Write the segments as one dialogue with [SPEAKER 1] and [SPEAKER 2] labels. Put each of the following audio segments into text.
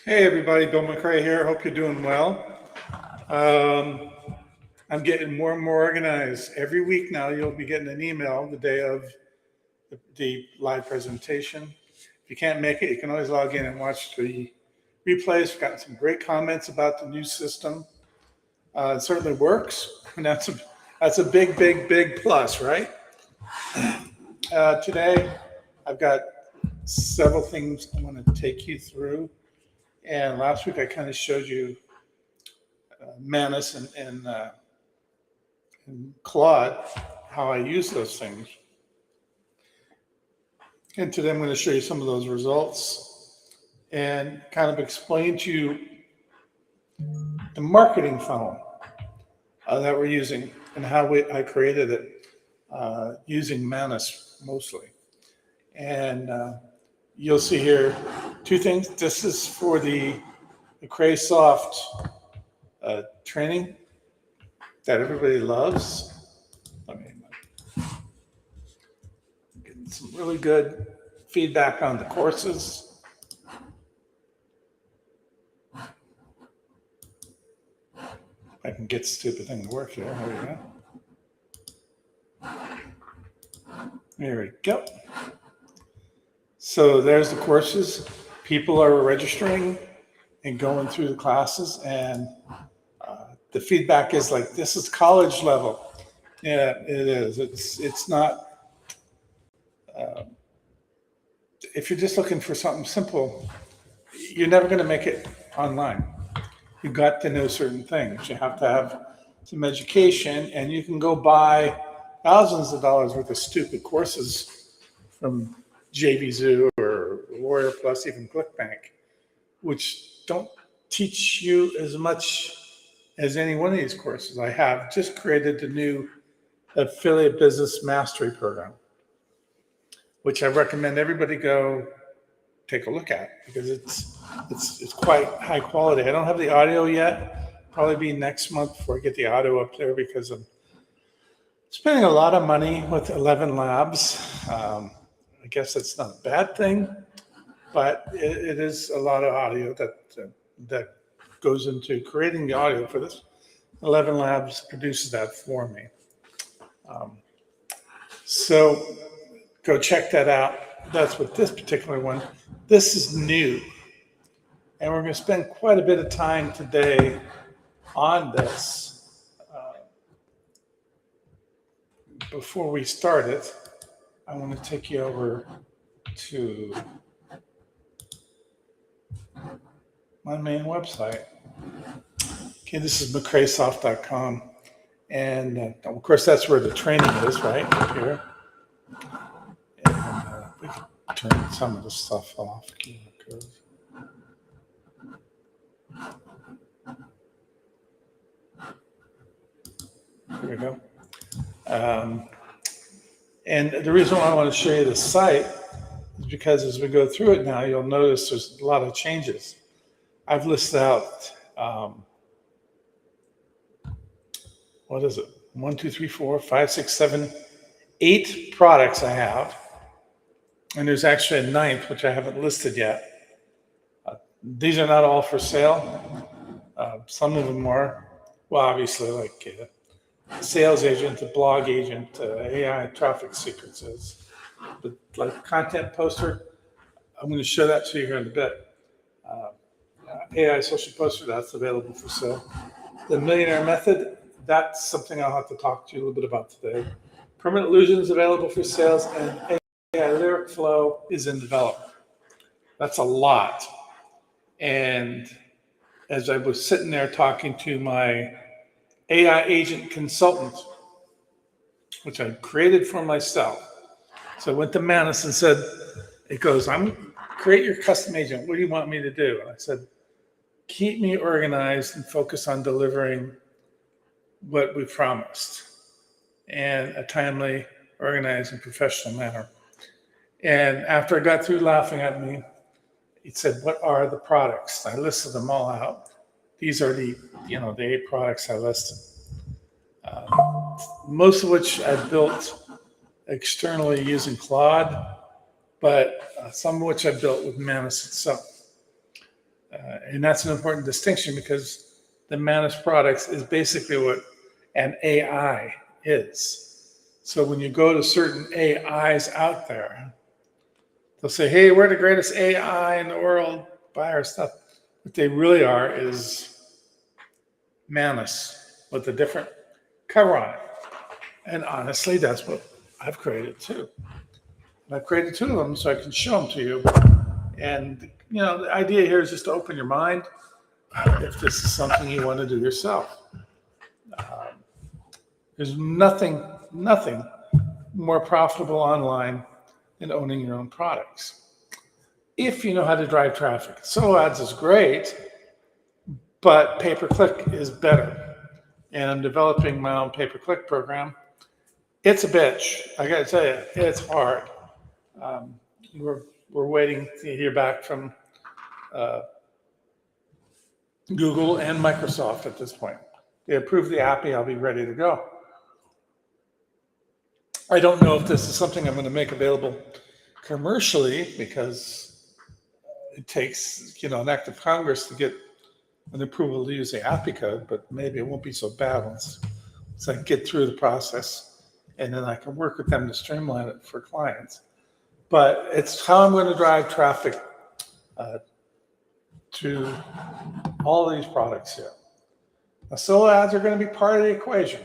[SPEAKER 1] Hey everybody, Bill McRea here. Hope you're doing well. Um, I'm getting more and more organized. Every week now, you'll be getting an email the day of the live presentation. If you can't make it, you can always log in and watch the replays. We've gotten some great comments about the new system. It certainly works, and that's a big, big, big plus, right? Today, I've got several things I want to take you through. And last week, I kind of showed you Manus and Claude, how I use those things. And today I'm going to show you some of those results and kind of explain to you the marketing funnel that we're using and how I created it using Manus mostly. And you'll see here two things. This is for the Crasoft training that everybody loves. I mean, getting some really good feedback on the courses. I can get the stupid thing to work here. There we go. There we go. So there's the courses. People are registering and going through the classes, and the feedback is like, this is college level. Yeah, it is. It's not. If you're just looking for something simple, you're never going to make it online. You've got to know certain things. You have to have some education, and you can go buy thousands of dollars worth of stupid courses from JVZoo or Warrior Plus, even ClickBank, which don't teach you as much as any one of these courses. I have just created the new Affiliate Business Mastery Program, which I recommend everybody go take a look at because it's quite high quality. I don't have the audio yet. Probably be next month before I get the audio up there because I'm spending a lot of money with 11 labs. I guess that's not a bad thing, but it is a lot of audio that goes into creating the audio for this. 11 Labs produces that for me. So go check that out. That's what this particular one, this is new. And we're going to spend quite a bit of time today on this. Before we start it, I want to take you over to my main website. Okay, this is mcrasoft.com. And of course, that's where the training is, right? Up here. And we can turn some of the stuff off. There we go. And the reason why I want to show you the site is because as we go through it now, you'll notice there's a lot of changes. I've listed out, what is it? 1, 2, 3, 4, 5, 6, 7, 8 products I have. And there's actually a 9th, which I haven't listed yet. These are not all for sale. Some of them are, well, obviously, like sales agent, a blog agent, AI traffic sequences. But like content poster, I'm going to show that to you here in a bit. AI social poster, that's available for sale. The Millionaire Method, that's something I'll have to talk to you a little bit about today. Permanent Illusions available for sales, and AI Lyric Flow is in development. That's a lot. And as I was sitting there talking to my AI agent consultant, which I created for myself. So I went to Manus and said, it goes, create your custom agent. What do you want me to do? And I said, keep me organized and focus on delivering what we promised in a timely, organized, and professional manner. And after I got through laughing at me, it said, what are the products? I listed them all out. These are the 8 products I listed. Most of which I built externally using Claude, but some of which I built with Manus itself. And that's an important distinction because the Manus products is basically what an AI is. So when you go to certain AIs out there, they'll say, hey, we're the greatest AI in the world, buy our stuff. What they really are is Manus with a different cover on it. And honestly, that's what I've created too. And I've created two of them so I can show them to you. And, the idea here is just to open your mind if this is something you want to do yourself. There's nothing more profitable online than owning your own products. If you know how to drive traffic. Solo ads is great, but pay-per-click is better. And I'm developing my own pay-per-click program. It's a bitch. I got to tell you, it's hard. We're waiting to hear back from Google and Microsoft at this point. They approve the Apil, I'll be ready to go. I don't know if this is something I'm going to make available commercially because it takes, an act of Congress to get an approval to use the API code, but maybe it won't be so bad once I get through the process, and then I can work with them to streamline it for clients. But it's how I'm going to drive traffic to all of these products here. Now, solo ads are going to be part of the equation.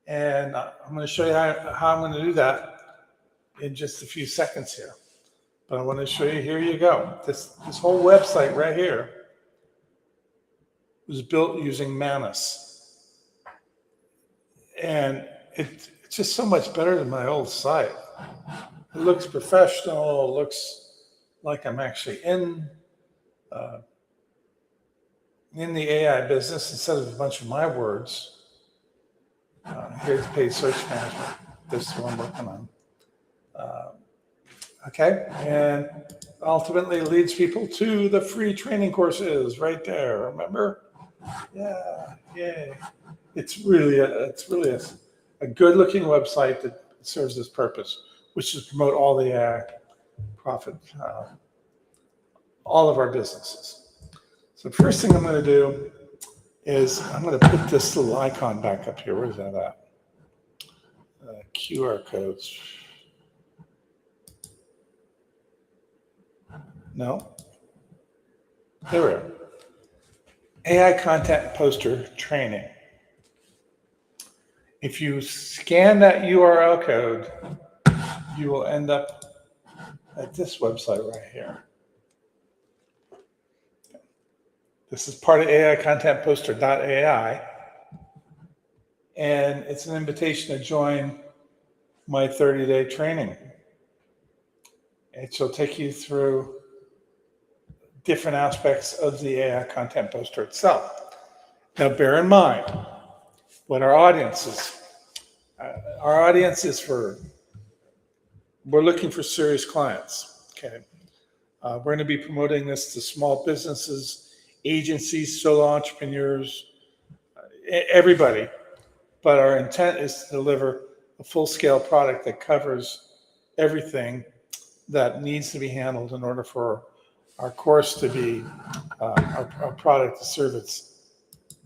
[SPEAKER 1] And I'm going to show you how I'm going to do that in just a few seconds here. But I want to show you, here you go. This whole website right here was built using Manus. And it's just so much better than my old site. It looks professional. It looks like I'm actually in the AI business instead of a bunch of my words. Here's paid search management. This is what I'm working on. Okay, and ultimately leads people to the free training courses right there. Remember? Yeah, yay! It's really a good-looking website that serves this purpose, which is promote all the AI profit, all of our businesses. So the first thing I'm going to do is I'm going to put this little icon back up here. Where's that at? QR codes. No? There we are. AI content poster training. If you scan that URL code, you will end up at this website right here. This is part of AIcontentposter.ai, and it's an invitation to join my 30-day training. It shall take you through different aspects of the AI content poster itself. Now, bear in mind what our audience is. Our audience is we're looking for serious clients. Okay, we're going to be promoting this to small businesses, agencies, solo entrepreneurs, everybody. But our intent is to deliver a full-scale product that covers everything that needs to be handled in order for our course to be our product to serve its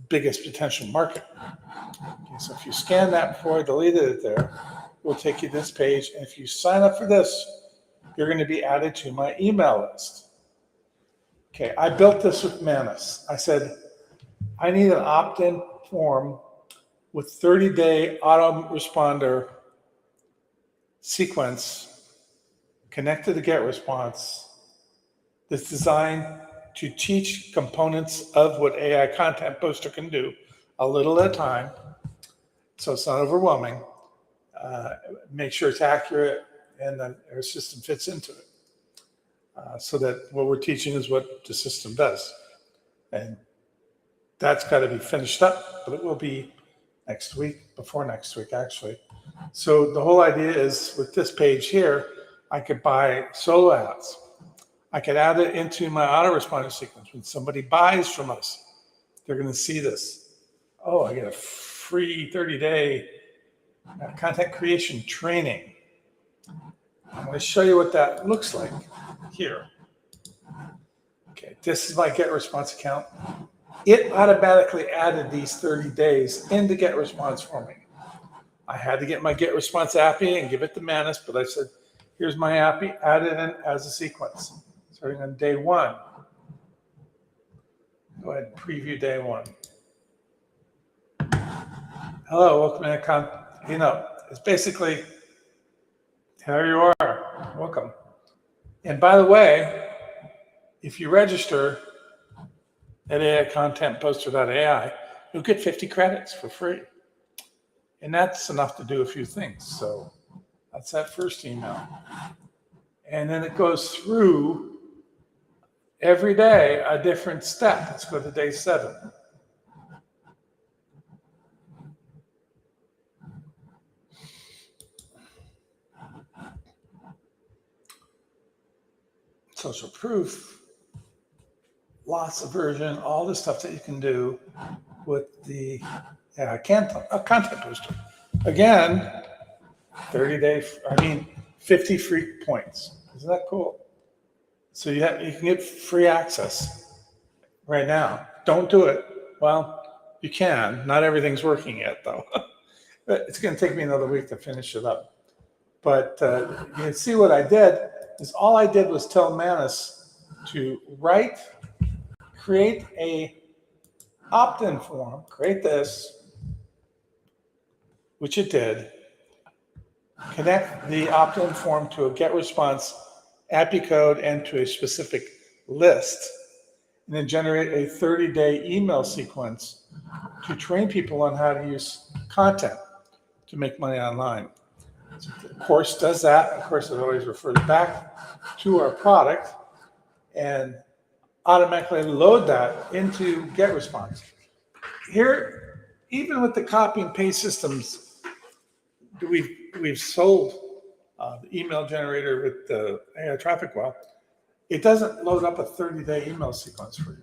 [SPEAKER 1] biggest potential market. Okay, so if you scan that before I deleted it there, we'll take you to this page. And if you sign up for this, you're going to be added to my email list. Okay, I built this with Manus. I said, I need an opt-in form with 30-day autoresponder sequence connected to GetResponse that's designed to teach components of what AI Content Poster can do a little at a time, so it's not overwhelming. Make sure it's accurate and that our system fits into it. So that what we're teaching is what the system does. And that's got to be finished up, but it will be next week, before next week, actually. So the whole idea is with this page here, I could buy solo ads. I could add it into my autoresponder sequence. When somebody buys from us, they're going to see this. Oh, I get a free 30-day content creation training. I'm going to show you what that looks like here. Okay, this is my get response account. It automatically added these 30 days into get response for me. I had to get my get response API and give it to Manus, but I said, here's my API, add it in as a sequence, starting on day 1. Go ahead and preview day 1. Hello, welcome to it's basically, here you are, welcome. And by the way, if you register at AIcontentposter.ai, you'll get 50 credits for free. And that's enough to do a few things. So that's that first email. And then it goes through every day a different step. Let's go to day 7. Social proof, loss aversion, all the stuff that you can do with the content booster. Again, 50 free points. Isn't that cool? So you can get free access right now. Don't do it. Well, you can. Not everything's working yet, though. But it's going to take me another week to finish it up. But you can see what I did is all I did was tell Manus to create a opt-in form, create this, which it did, connect the opt-in form to a get response API code and to a specific list, and then generate a 30-day email sequence to train people on how to use content to make money online. So the course does that. Of course, it always refers back to our product and automatically load that into GetResponse. Here, even with the copy and paste systems, we've sold the email generator with the AI traffic well. It doesn't load up a 30-day email sequence for you.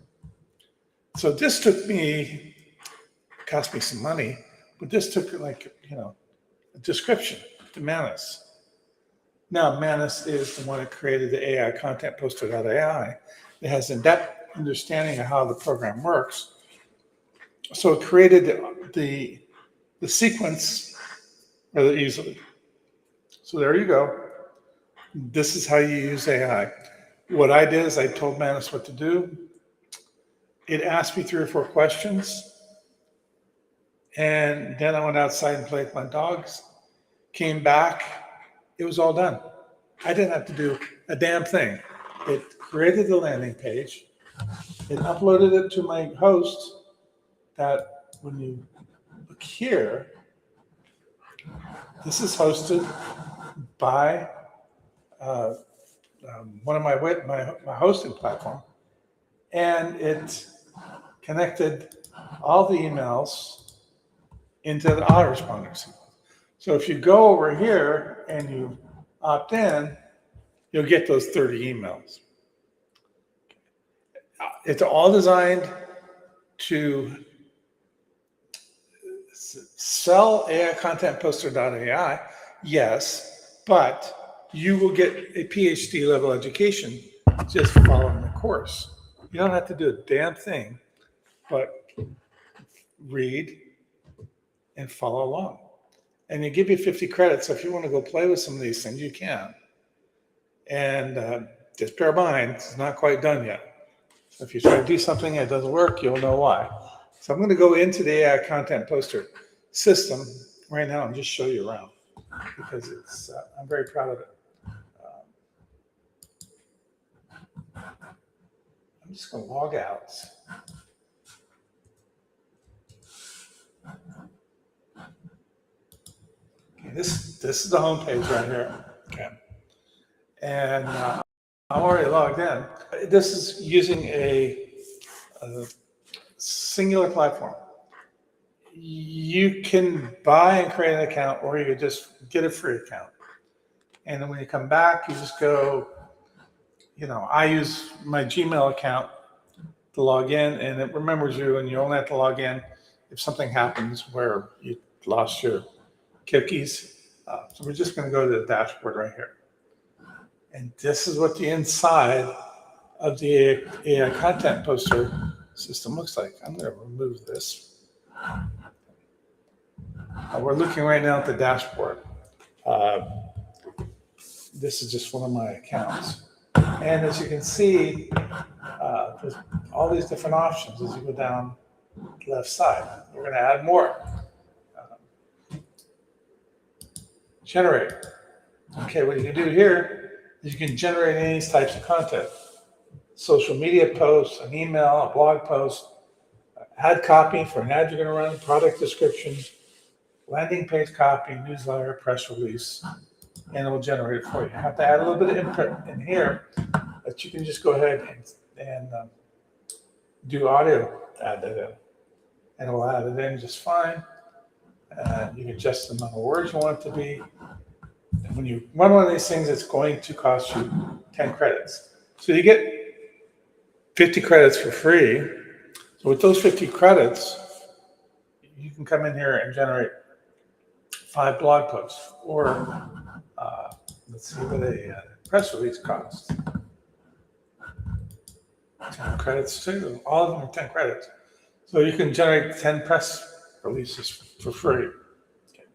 [SPEAKER 1] So this cost me some money, but this took a description to Manus. Now, Manus is the one that created the AI content poster.ai. It has in-depth understanding of how the program works. So it created the sequence rather easily. So there you go. This is how you use AI. What I did is I told Manus what to do. It asked me 3 or 4 questions. And then I went outside and played with my dogs. Came back. It was all done. I didn't have to do a damn thing. It created the landing page. It uploaded it to my host that when you look here, this is hosted by one of my hosting platform, and it connected all the emails into the autoresponder sequence. So if you go over here and you opt in, you'll get those 30 emails. It's all designed to sell AI content poster.ai, yes, but you will get a PhD level education just following the course. You don't have to do a damn thing, but read and follow along. And they give you 50 credits. So if you want to go play with some of these things, you can. And just bear in mind, it's not quite done yet. So if you try to do something and it doesn't work, you'll know why. So I'm going to go into the AI content poster system right now and just show you around because I'm very proud of it. I'm just going to log out. Okay, this is the home page right here. Okay, and I'm already logged in. This is using a singular platform. You can buy and create an account, or you can just get a free account. And then when you come back, you just go, I use my Gmail account to log in, and it remembers you, and you only have to log in if something happens where you lost your cookies. So we're just going to go to the dashboard right here. And this is what the inside of the AI content poster system looks like. I'm going to remove this. We're looking right now at the dashboard. This is just one of my accounts. And as you can see, there's all these different options as you go down the left side. We're going to add more. Generate. Okay, what you can do here is you can generate any of these types of content. Social media posts, an email, a blog post, ad copy for an ad you're going to run, product description, landing page copy, newsletter, press release, and it will generate it for you. You have to add a little bit of input in here, but you can just go ahead and do audio, add that in, and it will add it in just fine. You can adjust the amount of words you want it to be. And when you run one of these things, it's going to cost you 10 credits. So you get 50 credits for free. So with those 50 credits, you can come in here and generate 5 blog posts, or let's see what a press release costs. 10 credits too. All of them are 10 credits. So you can generate 10 press releases for free. Okay.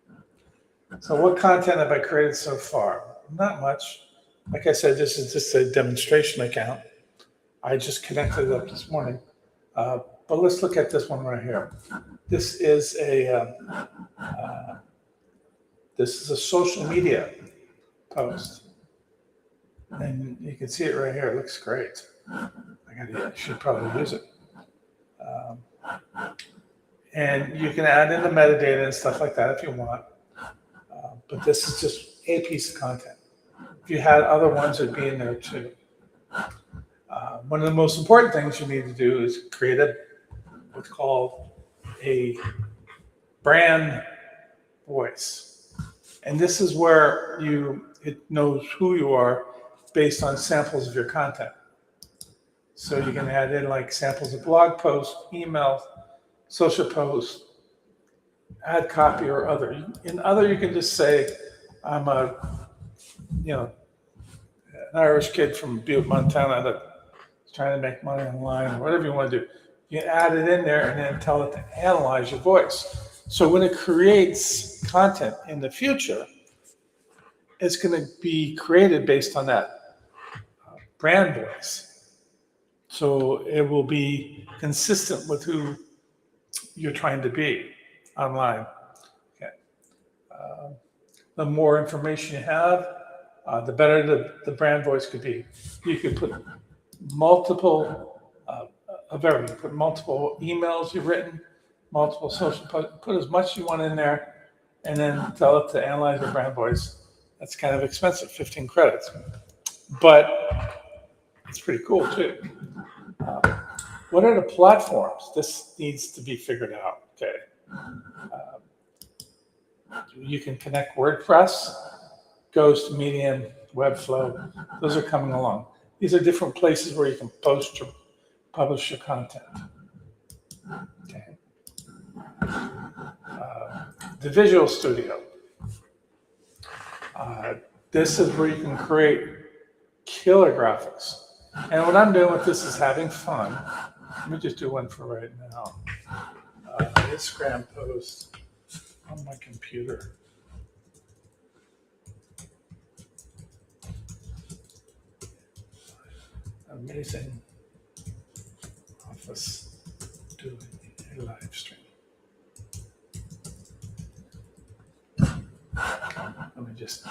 [SPEAKER 1] So what content have I created so far? Not much. Like I said, this is just a demonstration account. I just connected it up this morning. But let's look at this one right here. This is a social media post, and you can see it right here. It looks great. I should probably use it. And you can add in the metadata and stuff like that if you want. But this is just a piece of content. If you had other ones, it'd be in there too. One of the most important things you need to do is create what's called a brand voice. And this is where it knows who you are based on samples of your content. So you can add in like samples of blog posts, emails, social posts, ad copy, or other. In other, you can just say, I'm an Irish kid from Butte, Montana that's trying to make money online, or whatever you want to do. You add it in there and then tell it to analyze your voice. So when it creates content in the future, it's going to be created based on that brand voice. So it will be consistent with who you're trying to be online. Okay. The more information you have, the better the brand voice could be. You could put multiple multiple emails you've written, multiple social posts, put as much as you want in there, and then tell it to analyze your brand voice. That's kind of expensive, 15 credits. But it's pretty cool too. What are the platforms? This needs to be figured out. Okay. You can connect WordPress, Ghost, Medium, Webflow. Those are coming along. These are different places where you can publish your content. Okay. The Visual Studio. This is where you can create killer graphics. And what I'm doing with this is having fun. Let me just do one for right now. Instagram post on my computer. Amazing office doing a live stream. Let me just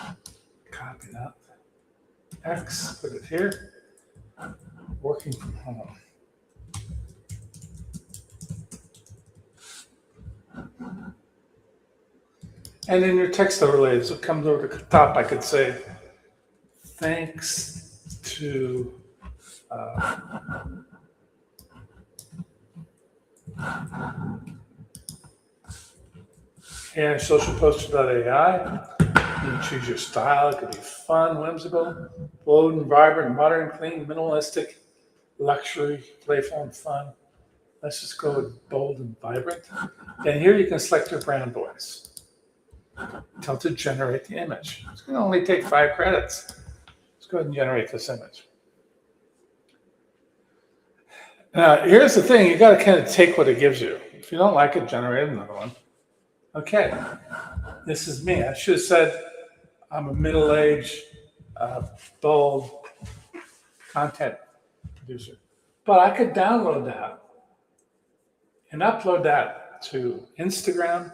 [SPEAKER 1] copy that. X, put it here. Working from home. And in your text overlays, it comes over to the top. I could say, thanks to AI socialposter.ai. You can choose your style. It could be fun, whimsical, bold and vibrant, modern, clean, minimalistic, luxury, playful, and fun. Let's just go with bold and vibrant. And here you can select your brand voice. Tell it to generate the image. It's going to only take 5 credits. Let's go ahead and generate this image. Now, here's the thing. You got to kind of take what it gives you. If you don't like it, generate another one. Okay, this is me. I should have said I'm a middle-aged, bold content producer. But I could download that and upload that to Instagram.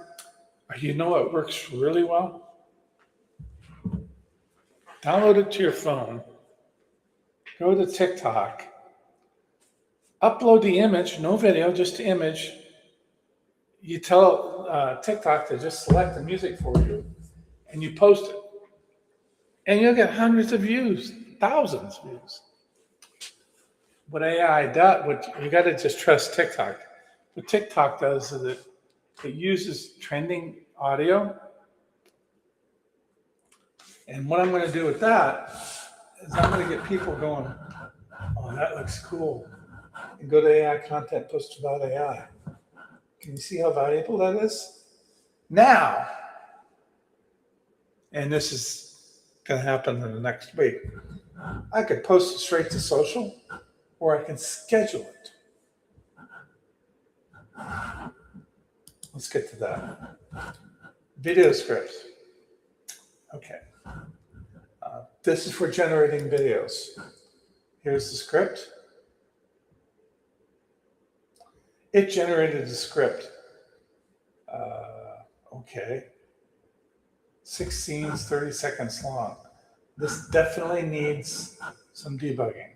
[SPEAKER 1] You know what works really well? Download it to your phone. Go to TikTok. Upload the image, no video, just the image. You tell TikTok to just select the music for you, and you post it. And you'll get hundreds of views, thousands of views. What AI does, you got to just trust TikTok. What TikTok does is it uses trending audio. And what I'm going to do with that is I'm going to get people going, oh, that looks cool. And go to AI content posted about AI. Can you see how valuable that is? Now, and this is going to happen in the next week, I could post it straight to social, or I can schedule it. Let's get to that. Video scripts. Okay. This is for generating videos. Here's the script. It generated the script. Okay. 6 scenes, 30 seconds long. This definitely needs some debugging.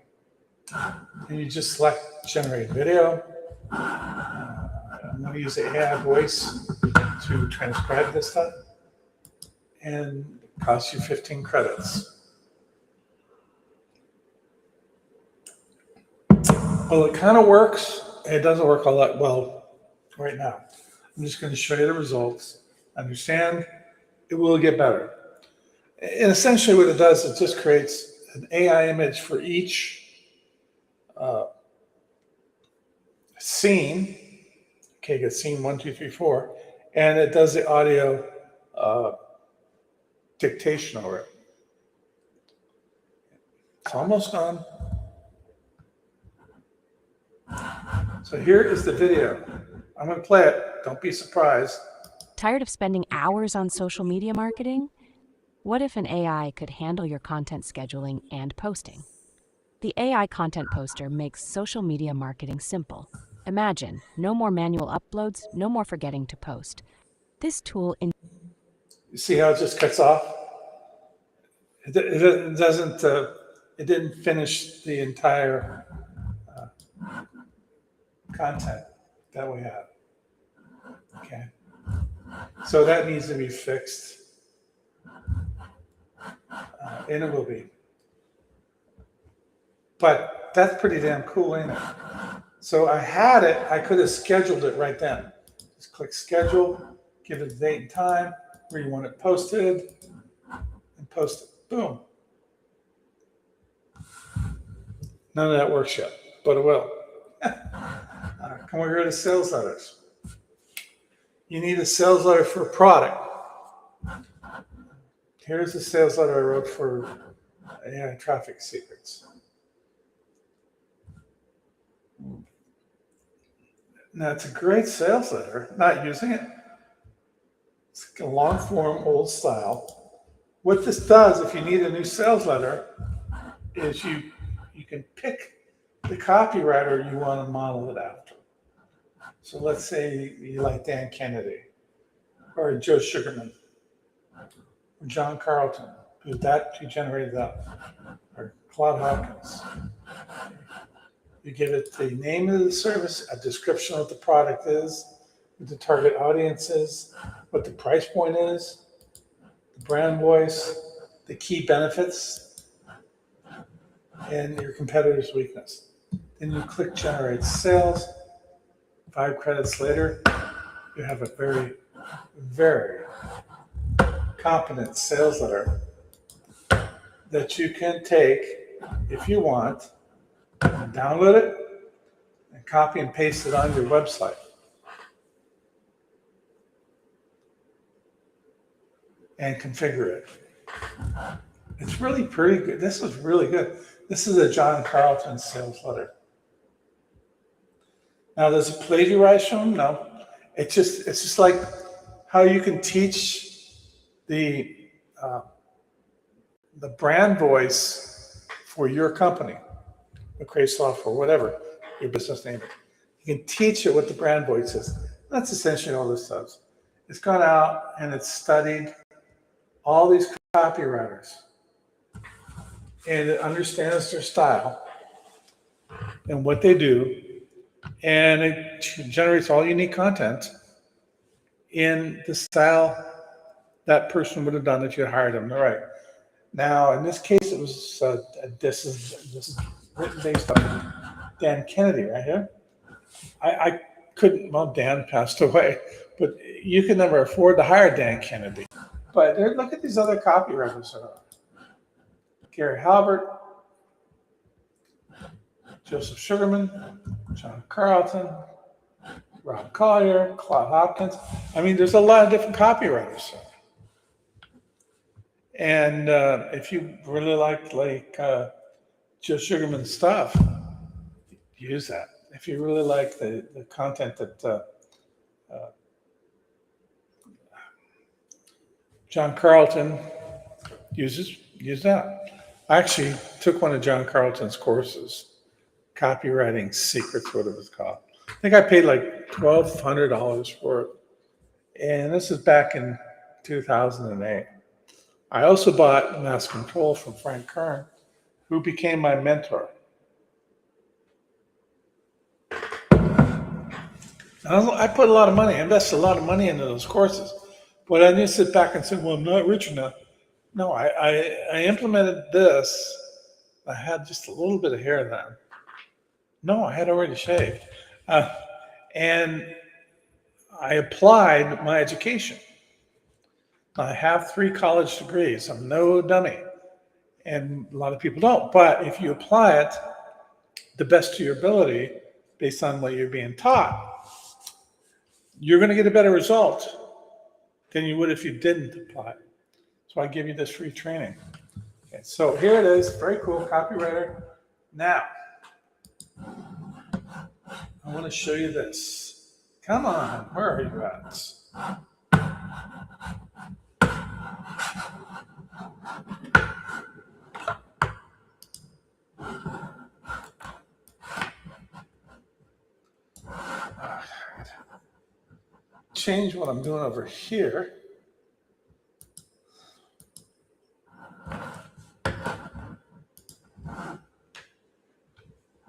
[SPEAKER 1] And you just select generate video. I'm going to use the AI voice to transcribe this stuff. And it costs you 15 credits. Well, it kind of works. It doesn't work all that well right now. I'm just going to show you the results. Understand, it will get better. And essentially what it does, it just creates an AI image for each scene. Okay, you get scene 1, 2, 3, 4. And it does the audio dictation over it. It's almost done. So here is the video. I'm going to play it. Don't be surprised.
[SPEAKER 2] Tired of spending hours on social media marketing? What if an AI could handle your content scheduling and posting? The AI Content Poster makes social media marketing simple. Imagine, no more manual uploads, no more forgetting to post. This tool
[SPEAKER 1] You see how it just cuts off? It doesn't. It didn't finish the entire content that we have. Okay. So that needs to be fixed, and it will be. But that's pretty damn cool, ain't it? So I had it. I could have scheduled it right then. Just click schedule, give it a date and time, where you want it posted, and post it. Boom. None of that works yet, but it will. Come over here to sales letters. You need a sales letter for a product. Here's the sales letter I wrote for AI traffic secrets. Now, it's a great sales letter. Not using it. It's a long form, old style. What this does, if you need a new sales letter, is you can pick the copywriter you want to model it after. So let's say you like Dan Kennedy, or Joe Sugarman, or John Carlton, who generated that, or Claude Hopkins. You give it the name of the service, a description of what the product is, what the target audience is, what the price point is, the brand voice, the key benefits, and your competitor's weakness. Then you click Generate Sales. 5 credits later, you have a very, very competent sales letter that you can take, if you want, and download it and copy and paste it on your website. And configure it. It's really pretty good. This is really good. This is a John Carlton sales letter. Now, does it plagiarize from them? No. It's just like how you can teach the uh, the brand voice for your company, McRea Software, whatever your business name is. You can teach it what the brand voice is. That's essentially all this does. It's gone out and it's studied all these copywriters, and it understands their style and what they do, and it generates all unique content in the style that person would have done if you hired them. All right. Now, in this case, it was this is written based on Dan Kennedy right here. I couldn't. Well, Dan passed away, but you could never afford to hire Dan Kennedy. But look at these other copywriters: Gary Halbert, Joseph Sugarman, John Carlton, Rob Collier, Claude Hopkins. I mean, there's a lot of different copywriters. And if you really like Joe Sugarman's stuff, use that. If you really like the content that John Carlton uses, use that. I actually took one of John Carlton's courses, Copywriting Secrets, what it was called. I think I paid like $1,200 for it. And this is back in 2008. I also bought Mass Control from Frank Kern, who became my mentor. I put a lot of money, I invested a lot of money into those courses, but I didn't sit back and say, well, I'm not rich enough. No, I implemented this. I had just a little bit of hair then. No, I had already shaved. And I applied my education. I have 3 college degrees. I'm no dummy. And a lot of people don't. But if you apply it the best to your ability based on what you're being taught, you're going to get a better result than you would if you didn't apply it. So I give you this free training. Okay, so here it is. Very cool. Copywriter. Now, I want to show you this. Come on. Where are you at? Change what I'm doing over here.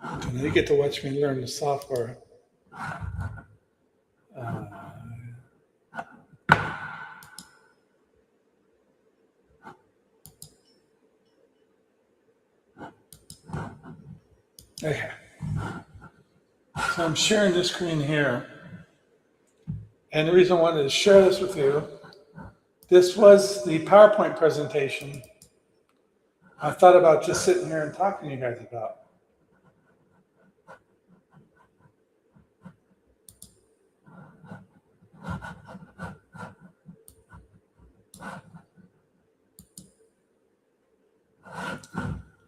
[SPEAKER 1] And you get to watch me learn the software. Okay. So I'm sharing this screen here. And the reason I wanted to share this with you, this was the PowerPoint presentation I thought about just sitting here and talking to you guys about.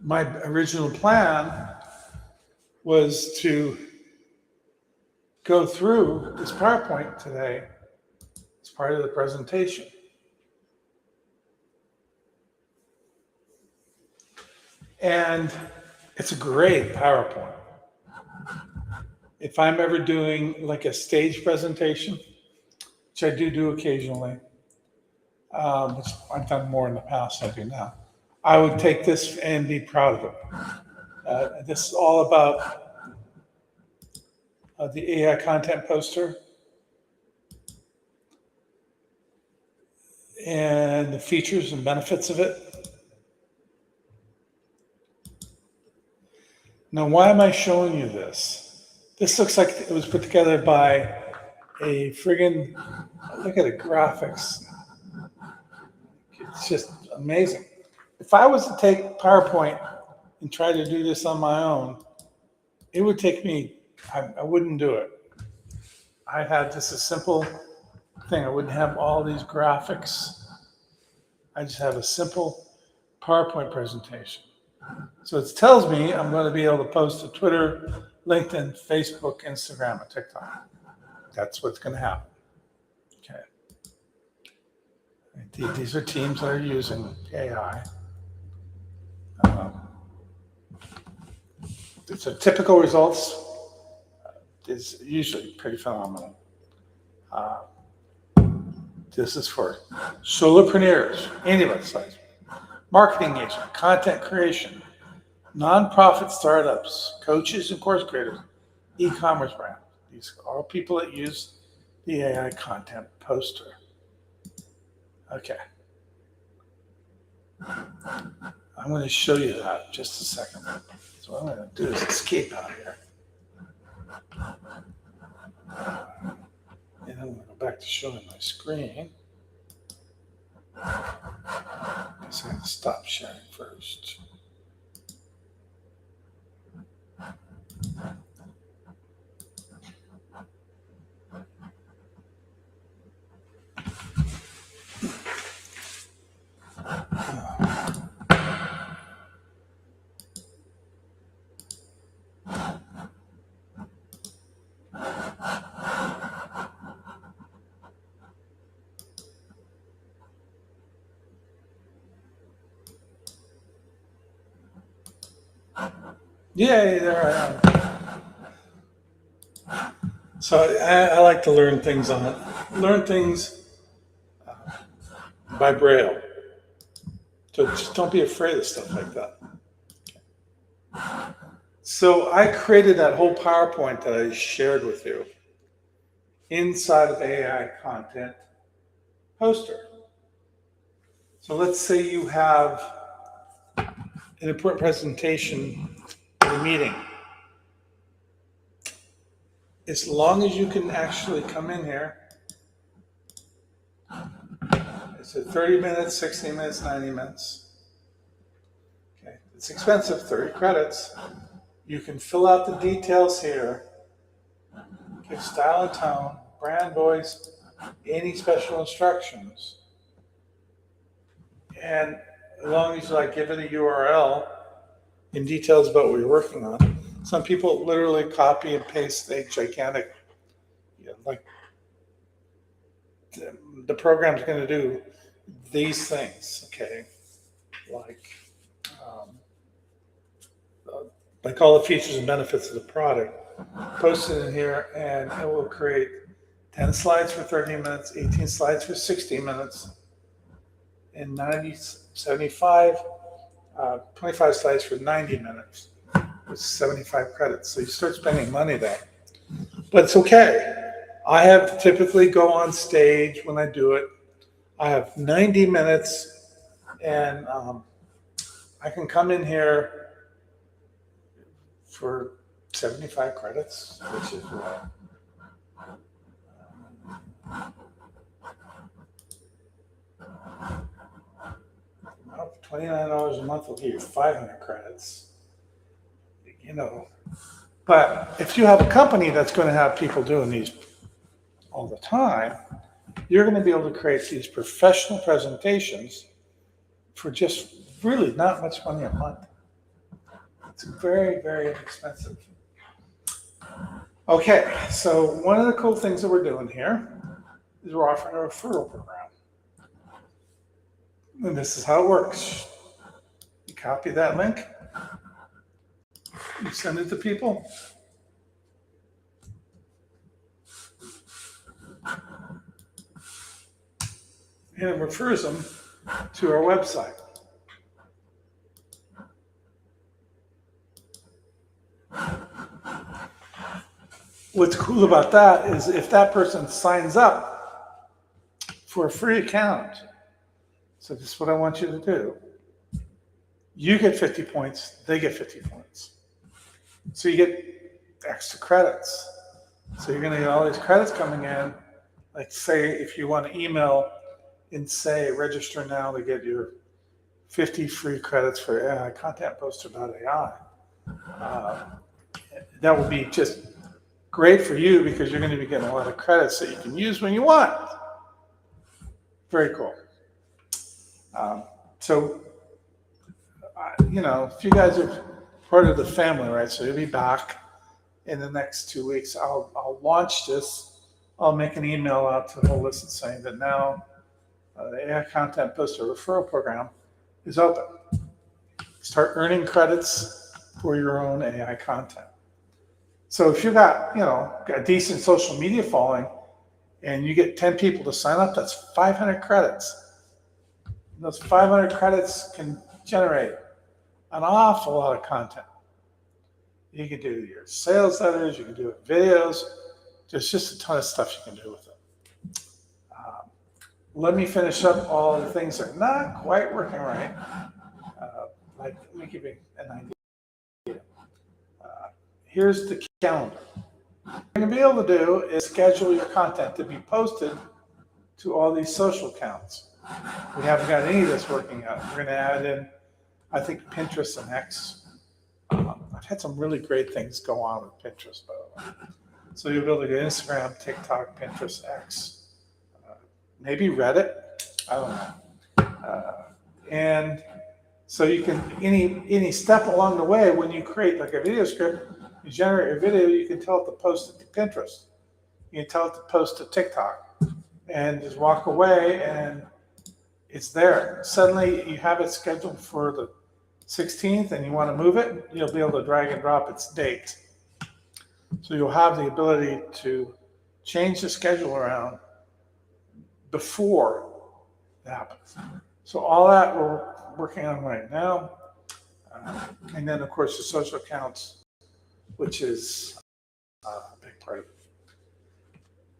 [SPEAKER 1] My original plan was to go through this PowerPoint today as part of the presentation. And it's a great PowerPoint. If I'm ever doing like a stage presentation, which I do occasionally, which I've done more in the past than I do now, I would take this and be proud of it. This is all about the AI content poster and the features and benefits of it. Now, why am I showing you this? This looks like it was put together by a friggin', look at the graphics. It's just amazing. If I was to take PowerPoint and try to do this on my own, it would take me, I wouldn't do it. I had just a simple thing. I wouldn't have all these graphics. I just have a simple PowerPoint presentation. So it tells me I'm going to be able to post to Twitter, LinkedIn, Facebook, Instagram, and TikTok. That's what's going to happen. Okay. These are teams that are using AI. So typical results is usually pretty phenomenal. This is for solopreneurs, anybody size, marketing agent, content creation, nonprofit startups, coaches and course creators, e-commerce brands. These are all people that use the AI content poster. Okay. I'm going to show you that in just a second. So what I'm going to do is escape out of here. And I'm going to go back to showing my screen. I guess I have to stop sharing first. Yay, there I am. So I like to learn things on it. Learn things by Braille. So just don't be afraid of stuff like that. So I created that whole PowerPoint that I shared with you inside of AI content poster. So let's say you have an important presentation at a meeting. As long as you can actually come in here, it's a 30 minutes, 60 minutes, 90 minutes. Okay, it's expensive, 30 credits. You can fill out the details here, give style and tone, brand voice, any special instructions. And as long as you give it a URL and details about what you're working on. Some people literally copy and paste a gigantic, the program's going to do these things, okay? Like all the features and benefits of the product, post it in here and it will create 10 slides for 30 minutes, 18 slides for 60 minutes, and 75 slides for 90 minutes with 75 credits. So you start spending money there. But it's okay. I have to typically go on stage when I do it. I have 90 minutes and I can come in here for 75 credits, which is $29 a month will give you 500 credits. But if you have a company that's going to have people doing these all the time, you're going to be able to create these professional presentations for just really not much money a month. It's very, very inexpensive. Okay, so one of the cool things that we're doing here is we're offering a referral program. And this is how it works. You copy that link, you send it to people, and it refers them to our website. What's cool about that is if that person signs up for a free account, so this is what I want you to do. You get 50 points, they get 50 points. So you get extra credits. So you're going to get all these credits coming in. Like say if you want to email and say register now to get your 50 free credits for AI content poster.ai. That would be just great for you because you're going to be getting a lot of credits that you can use when you want. Very cool. So, if you guys are part of the family, right? So you'll be back in the next 2 weeks, I'll launch this. I'll make an email out to the whole list saying that now the AI Content Poster Referral Program is open. Start earning credits for your own AI content. So if you got, a decent social media following and you get 10 people to sign up, that's 500 credits. And those 500 credits can generate an awful lot of content. You can do your sales letters, you can do videos. There's just a ton of stuff you can do with it. Let me finish up all the things that are not quite working right. Let me give you an idea. Here's the calendar. What you're going to be able to do is schedule your content to be posted to all these social accounts. We haven't got any of this working out. We're going to add in, I think, Pinterest and X. I've had some really great things go on with Pinterest, by the way. So you'll be able to go Instagram, TikTok, Pinterest, X, maybe Reddit. I don't know. And so you can, any step along the way, when you create like a video script, you generate a video, you can tell it to post it to Pinterest. You can tell it to post to TikTok and just walk away and it's there. Suddenly you have it scheduled for the 16th and you want to move it, you'll be able to drag and drop its date. So you'll have the ability to change the schedule around before it happens. So all that we're working on right now. And then of course the social accounts, which is a big part of it.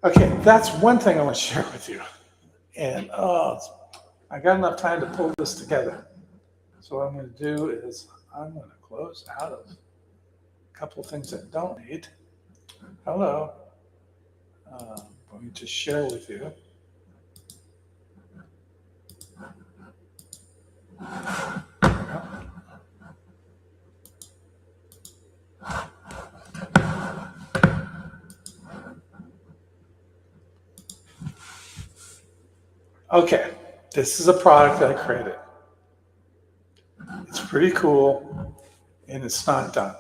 [SPEAKER 1] Okay, that's one thing I want to share with you. And I got enough time to pull this together. So what I'm going to do is I'm going to close out of a couple of things that I don't need. Hello. Let me just share with you. Okay, this is a product that I created. It's pretty cool, and it's not done.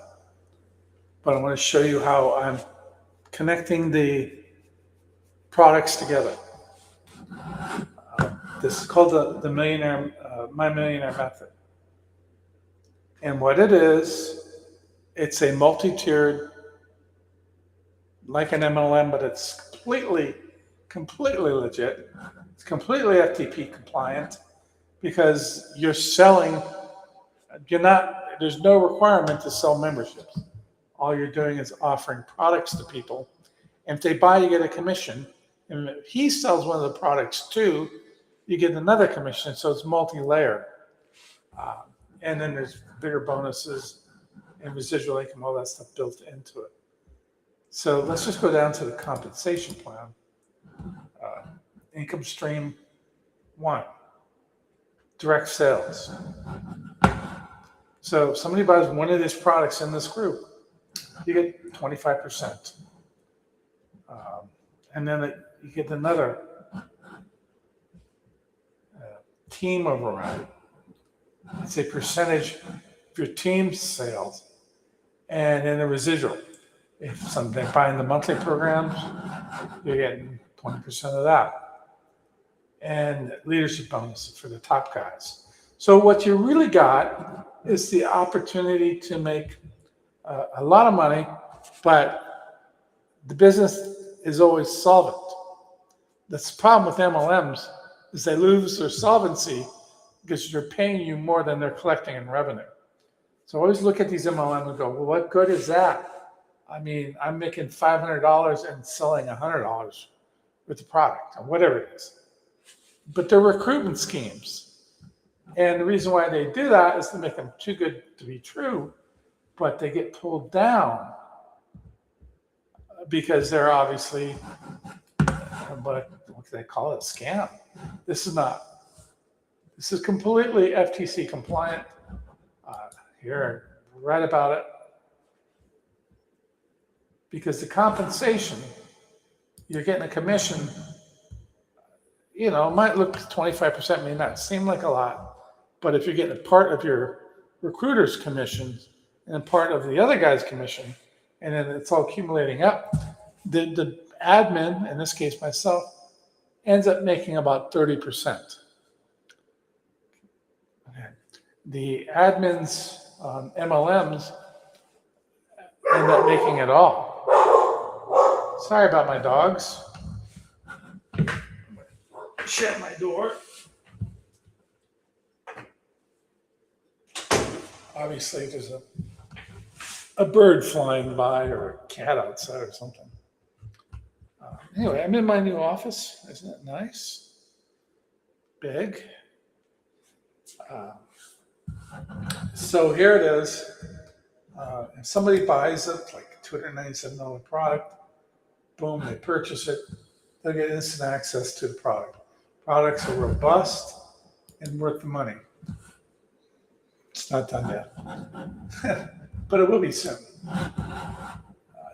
[SPEAKER 1] But I want to show you how I'm connecting the products together. This is called the Millionaire, My Millionaire Method. And what it is, it's a multi-tiered, like an MLM, but it's completely legit. It's completely FTP compliant because you're selling, there's no requirement to sell memberships. All you're doing is offering products to people. And if they buy, you get a commission. And if he sells one of the products too, you get another commission. So it's multi-layered. And then there's bigger bonuses and residual income, all that stuff built into it. So let's just go down to the compensation plan. Income stream 1, direct sales. So if somebody buys one of these products in this group, you get 25%. And then you get another team override. It's a percentage of your team's sales and then the residual. If something buying the monthly programs, you're getting 20% of that. And leadership bonuses for the top guys. So what you really got is the opportunity to make a lot of money, but the business is always solvent. That's the problem with MLMs is they lose their solvency because they're paying you more than they're collecting in revenue. So always look at these MLMs and go, well, what good is that? I mean, I'm making $500 and selling $100 with the product or whatever it is. But they're recruitment schemes. And the reason why they do that is to make them too good to be true, but they get pulled down because they're obviously, what do they call it, a scam. This is not. This is completely FTC compliant. Here, write about it. Because the compensation, you're getting a commission, it might look 25%, may not seem like a lot, but if you're getting a part of your recruiter's commission and a part of the other guy's commission, and then it's all accumulating up. The admin, in this case myself, ends up making about 30%. Okay. The admins on MLMs end up making it all. Sorry about my dogs. Shut my door. Obviously, there's a bird flying by or a cat outside or something. Anyway, I'm in my new office. Isn't it nice? Big. So here it is. If somebody buys it, like a $297 product, boom, they purchase it, they'll get instant access to the product. Products are robust and worth the money. It's not done yet, but it will be soon.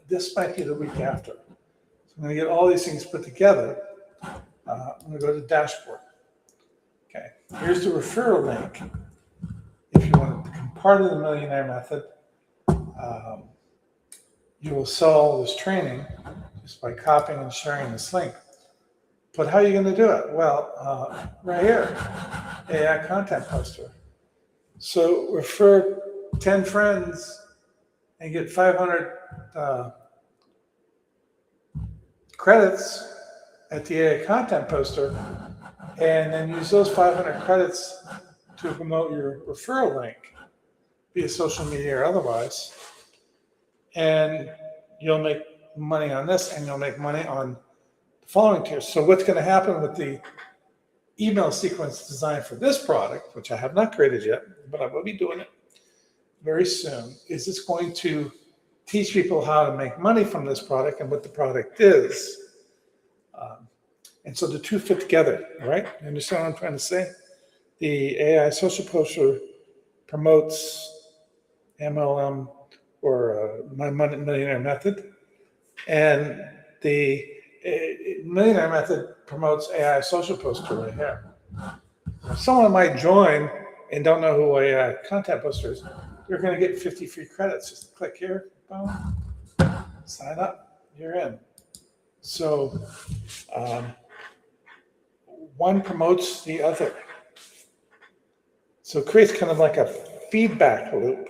[SPEAKER 1] This might be the week after. So I'm going to get all these things put together. I'm going to go to the dashboard. Okay, here's the referral link. If you want to become part of the Millionaire Method, you will sell this training just by copying and sharing this link. But how are you going to do it? Well, right here, AI content poster. So refer 10 friends and get 500 credits at the AI content poster, and then use those 500 credits to promote your referral link via social media or otherwise. And you'll make money on this, and you'll make money on the following tiers. So what's going to happen with the email sequence designed for this product, which I have not created yet, but I will be doing it very soon, is it's going to teach people how to make money from this product and what the product is. And so the two fit together, right? You understand what I'm trying to say? The AI social poster promotes MLM or my Millionaire Method, and the Millionaire Method promotes AI social poster right here. If someone might join and don't know who AI content poster is, you're going to get 50 free credits. Just click here, boom, sign up, you're in. So one promotes the other. So it creates kind of like a feedback loop.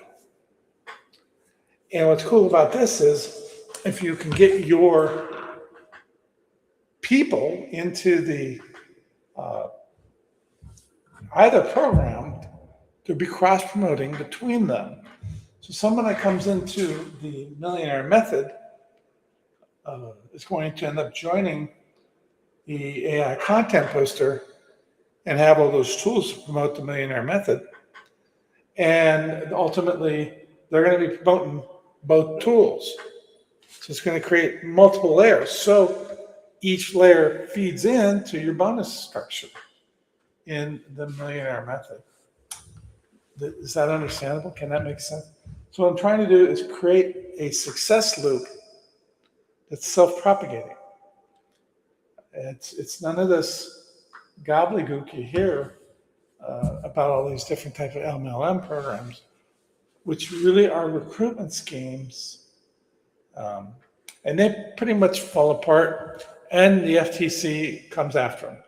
[SPEAKER 1] And what's cool about this is if you can get your people into the either program, there'll be cross-promoting between them. So someone that comes into the Millionaire Method is going to end up joining the AI content poster and have all those tools to promote the Millionaire Method. And ultimately, they're going to be promoting both tools. So it's going to create multiple layers. So each layer feeds into your bonus structure in the Millionaire Method. Is that understandable? Can that make sense? So what I'm trying to do is create a success loop that's self-propagating. It's none of this gobbledygook you hear about all these different types of MLM programs, which really are recruitment schemes. And they pretty much fall apart, and the FTC comes after them.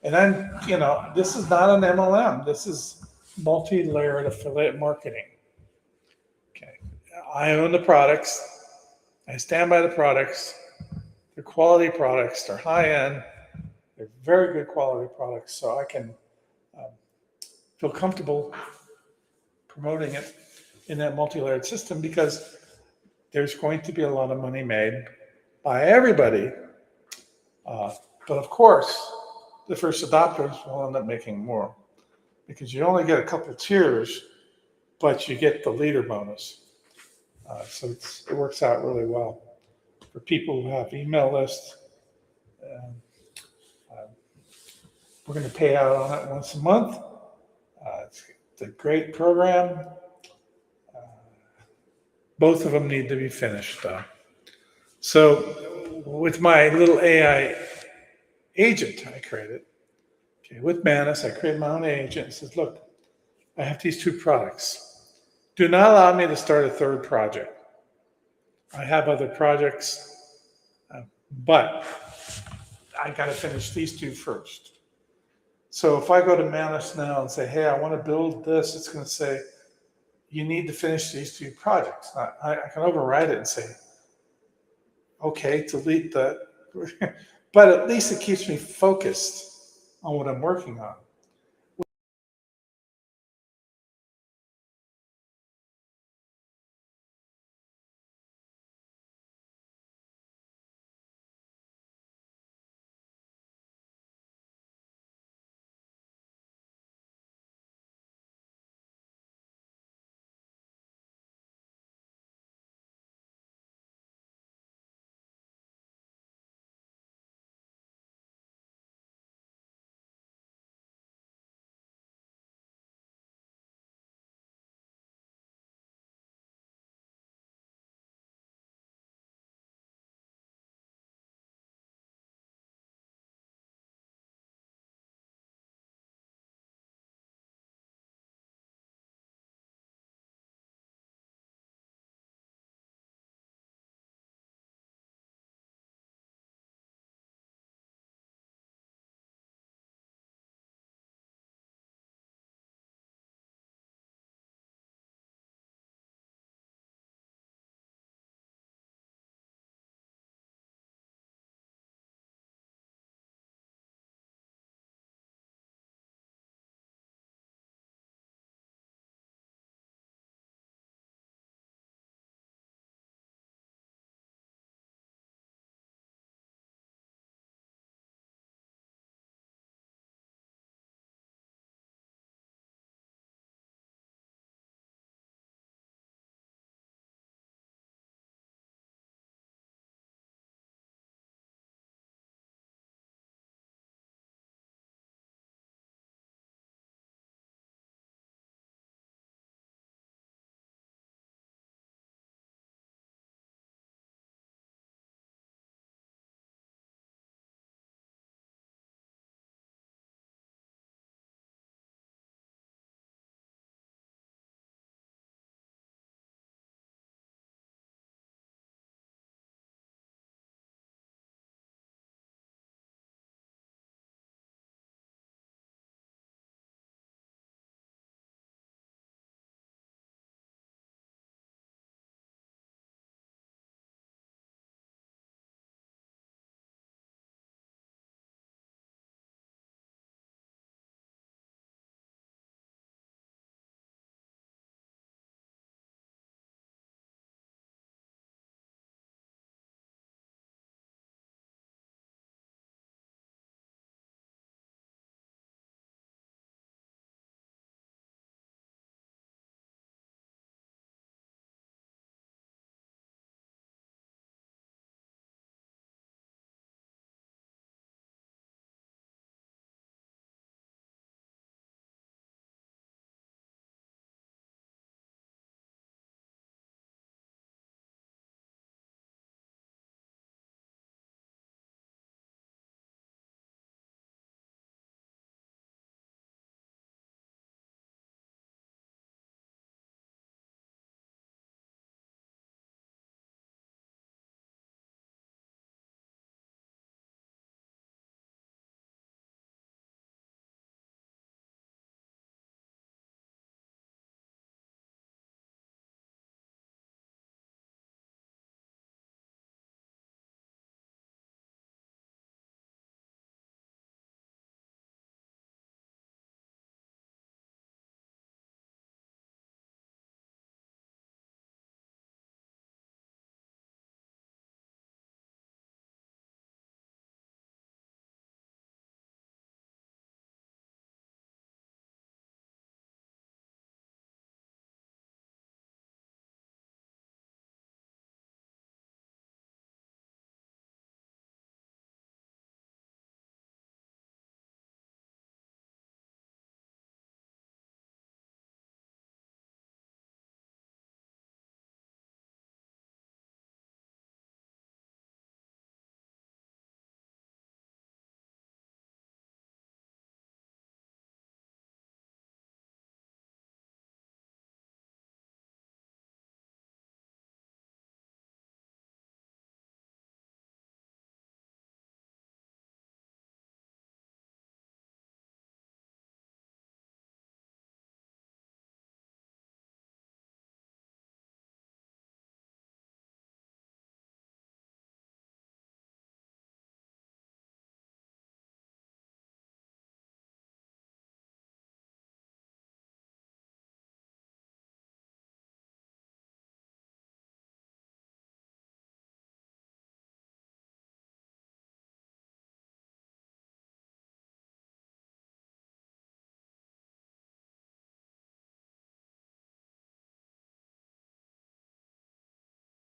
[SPEAKER 1] And then, this is not an MLM. This is multi-layered affiliate marketing. Okay, I own the products. I stand by the products. They're quality products. They're high-end. They're very good quality products, so I can feel comfortable promoting it in that multi-layered system because there's going to be a lot of money made by everybody. But of course, the first adopters will end up making more because you only get a couple of tiers, but you get the leader bonus. So it works out really well for people who have email lists. We're going to pay out on it once a month. It's a great program. Both of them need to be finished, though. So with my little AI agent I created, with Manus, I created my own agent. It says, look, I have these two products. Do not allow me to start a third project. I have other projects, but I got to finish these two first. So if I go to Manus now and say, hey, I want to build this, it's going to say, you need to finish these two projects. I can override it and say, okay, delete that. But at least it keeps me focused on what I'm working on.